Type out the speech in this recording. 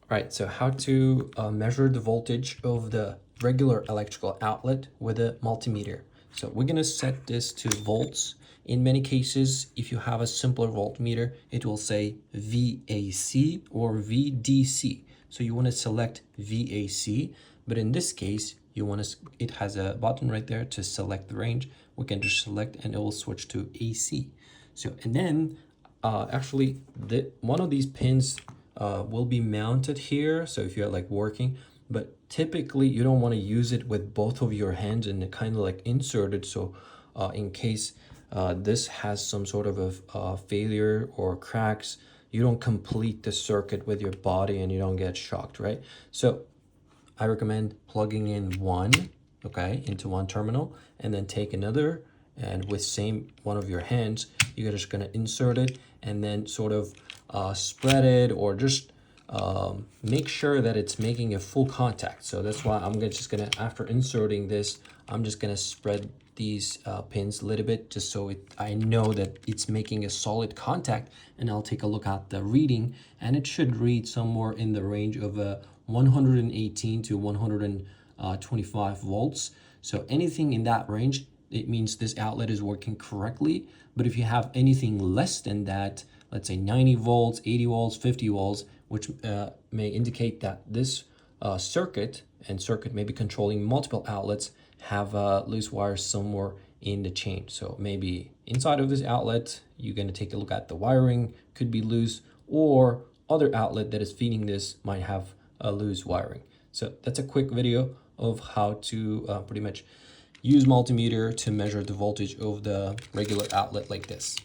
Right, so how to measure the voltage of the regular electrical outlet with a multimeter. So we're going to set this to volts. In many cases, if you have a simpler voltmeter, it will say VAC or VDC. So you want to select VAC, but in this case, you want to, it has a button right there to select the range. We can just select and it will switch to AC. So, and then actually one of these pins will be mounted here. So if you're like working, but typically you don't want to use it with both of your hands and kind of like insert it. So in case this has some sort of a failure or cracks, you don't complete the circuit with your body and you don't get shocked, right? So I recommend plugging in one, okay, into one terminal, and then take another, and with same one of your hands, you're just gonna insert it and then sort of spread it, or just make sure that it's making a full contact. So that's why I'm just gonna, after inserting this, I'm just gonna spread these pins a little bit just so I know that it's making a solid contact, and I'll take a look at the reading, and it should read somewhere in the range of 118 to 125 volts. So anything in that range, it means this outlet is working correctly. But if you have anything less than that, let's say 90 volts, 80 volts, 50 volts, which may indicate that this circuit may be controlling multiple outlets, have loose wires somewhere in the chain. So maybe inside of this outlet, you're going to take a look at the wiring, could be loose, or other outlet that is feeding this might have a loose wiring. So that's a quick video of how to pretty much use multimeter to measure the voltage of the regular outlet like this.